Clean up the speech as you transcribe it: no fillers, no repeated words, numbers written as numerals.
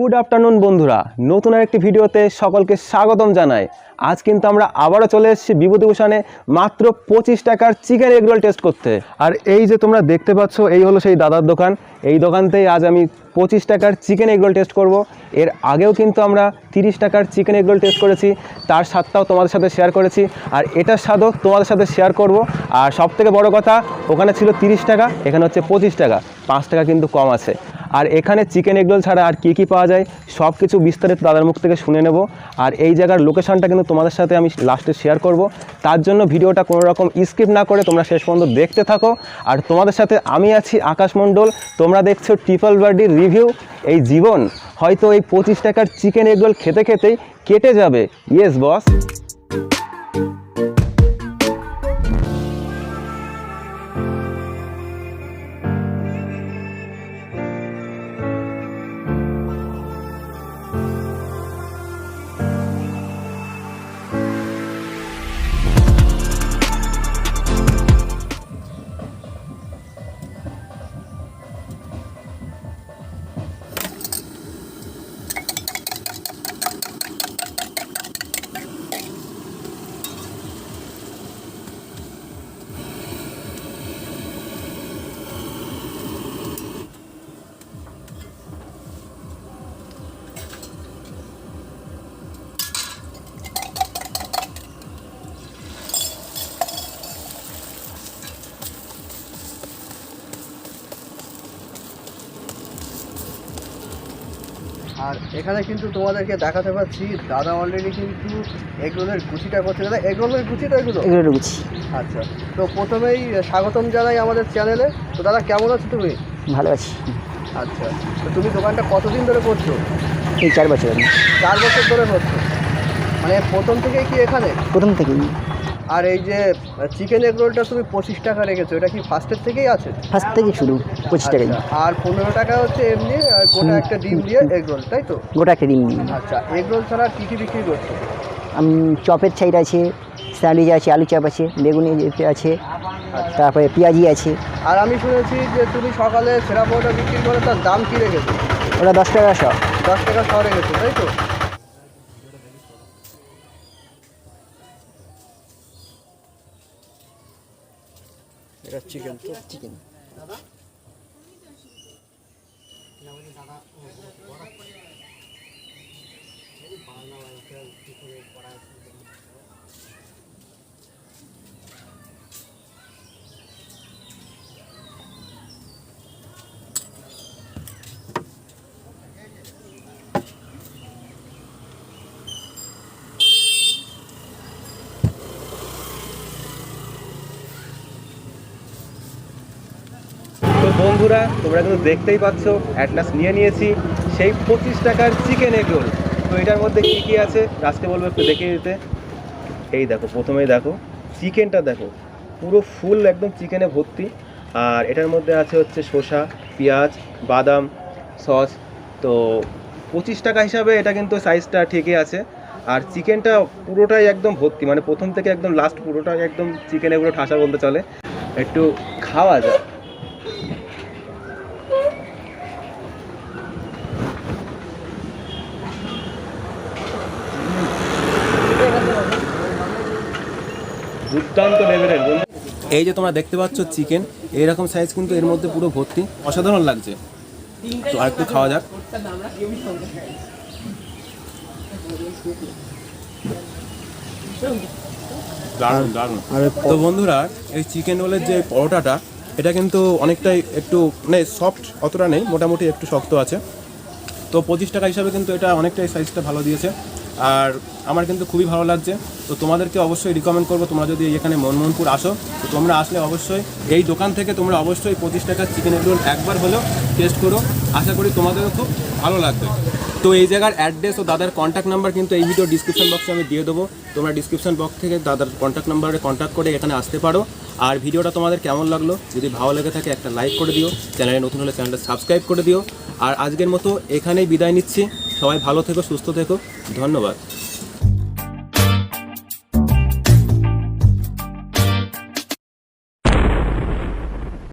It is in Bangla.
গুড আফটারনুন বন্ধুরা, নতুন আরেকটি ভিডিওতে সকলকে স্বাগতম জানাই। আজ কিন্তু আমরা আবারও চলে এসেছি বিভূতিভূষণে মাত্র 25 টাকার চিকেন এগরোল টেস্ট করতে। আর এই যে তোমরা দেখতে পাচ্ছ, এই হলো সেই দাদার দোকান। এই দোকানতেই আজ আমি 25 টাকার চিকেন এগরোল টেস্ট করব। এর আগেও কিন্তু আমরা 30 টাকার চিকেন এগরোল টেস্ট করেছি, তার স্বাদটাও তোমাদের সাথে শেয়ার করেছি, আর এটার স্বাদও তোমাদের সাথে শেয়ার করব। আর সবথেকে বড় কথা, ওখানে ছিল 30 টাকা, এখানে হচ্ছে 25 টাকা, 5 টাকা কিন্তু কম আছে। আর এখানে চিকেন এগরোল ছাড়া আর কী কী পাওয়া যায় সব কিছু বিস্তারিত দাদার মুখ থেকে শুনে নেব। আর এই জায়গার লোকেশনটা কিন্তু তোমাদের সাথে আমি লাস্টে শেয়ার করব। তার জন্য ভিডিওটা কোনো রকম স্কিপ না করে তোমরা শেষ পর্যন্ত দেখতে থাকো। আর তোমাদের সাথে আমি আছি আকাশ মণ্ডল, তোমরা দেখছো ট্রিপল বার্ডির রিভিউ। এই জীবন হয়তো এই 25 টাকার চিকেন এগরোল খেতে খেতেই কেটে যাবে। Yes boss. আর এখানে কিন্তু তোমাদেরকে দেখাতে পাচ্ছি দাদা অলরেডি কিন্তু এগরোলের গুচিটা করছে। দাদা এগরোলের গুচিটা এগরোলের গুচি। আচ্ছা, তো প্রথমেই স্বাগতম জানাই আমাদের চ্যানেলে। তো দাদা কেমন আছো তুমি? ভালো আছি। আচ্ছা, তো তুমি দোকানটা কতদিন ধরে করছো? এই 4 বছর। 4 বছর ধরে করছো, মানে প্রথম থেকেই কি এখানে? প্রথম থেকেই। আর এই যে চিকেন এগরোলটা তুমি 25 টাকা রেখেছো, এটা কি ফার্স্টের থেকেই আছে? ফার্স্ট থেকে শুরু 25 টাকাই। আর 15 টাকা হচ্ছে এমনি গোটা একটা ডিম দিয়ে এগরোল, তাই তো? গোটা একটা ডিম দিয়ে। আচ্ছা, এগরোল ছাড়া কী কী বিক্রি করছো? চপের সাইড আছে, স্যান্ডউইচ আছে, আলু চপ আছে, বেগুনি আছে, তারপরে পেঁয়াজি আছে। আর আমি শুনেছি যে তুমি সকালে সেরা পাউডার বিক্রি করে, তার দাম কী রেখেছো? ওটা 10 টাকা শ। 10 টাকা শ রেখেছো, তাই তো? এটা চিকেন তো? চিকেন। তো বন্ধুরা, তোমরা কিন্তু দেখতেই পাচ্ছ অ্যাটলাস নিয়ে নিয়েছি সেই 25 টাকার চিকেন এগরোল। তো এটার মধ্যে কী কী আছে আজকে বলবো, একটু দেখিয়ে দিতে। এই দেখো, প্রথমেই দেখো চিকেনটা, দেখো পুরো ফুল একদম চিকেনে ভর্তি। আর এটার মধ্যে আছে হচ্ছে শসা, পেঁয়াজ, বাদাম, সস। তো 25 টাকা হিসাবে এটা কিন্তু সাইজটা ঠিকই আছে। আর চিকেনটা পুরোটাই একদম ভর্তি, মানে প্রথম থেকে একদম লাস্ট পুরোটাই একদম চিকেন এগুলো ঠাসা বলতে চলে। একটু খাওয়া যায়। দুর্দান্ত লেভেলের। এই যে তোমরা দেখতে পাচ্ছ চিকেন, এরকম সাইজ কিন্তু এর মধ্যে পুরো ভর্তি, অসাধারণ লাগছে। তো আর একটু খাওয়া যাক। দারুণ দারুণ। তো বন্ধুরা, এই চিকেন রোলের যে পরোটাটা, এটা কিন্তু অনেকটাই একটু মানে সফট, অতটা নেই, মোটামুটি একটু শক্ত আছে। তো 25 টাকা হিসাবে কিন্তু এটা অনেকটাই সাইজটা ভালো দিয়েছে, আর আমার কিন্তু খুবই ভালো লাগছে। তো তোমাদেরকে অবশ্যই রিকমেন্ড করবো, তোমরা যদি এখানে মনমোহনপুর আসো, তো তোমরা আসলে অবশ্যই এই দোকান থেকে তোমরা অবশ্যই 25 টাকার চিকেন এগরোল একবার হলেও টেস্ট করো। আশা করি তোমাদেরও খুব ভালো লাগবে। তো এই জায়গার অ্যাড্রেস ও দাদার কন্ট্যাক্ট নাম্বার কিন্তু এই ভিডিও ডিসক্রিপশন বক্সে আমি দিয়ে দেবো। তোমরা ডিসক্রিপশন বক্স থেকে দাদার কন্ট্যাক্ট নাম্বারে কন্ট্যাক্ট করে এখানে আসতে পারো। আর ভিডিওটা তোমাদের কেমন লাগলো, যদি ভালো লেগে থাকে একটা লাইক করে দিও, চ্যানেলে নতুন হলে চ্যানেলটা সাবস্ক্রাইব করে দিও। আর আজকের মতো এখানেই বিদায় নিচ্ছি। সবাই ভালো থেকো, সুস্থ থেকো, ধন্যবাদ।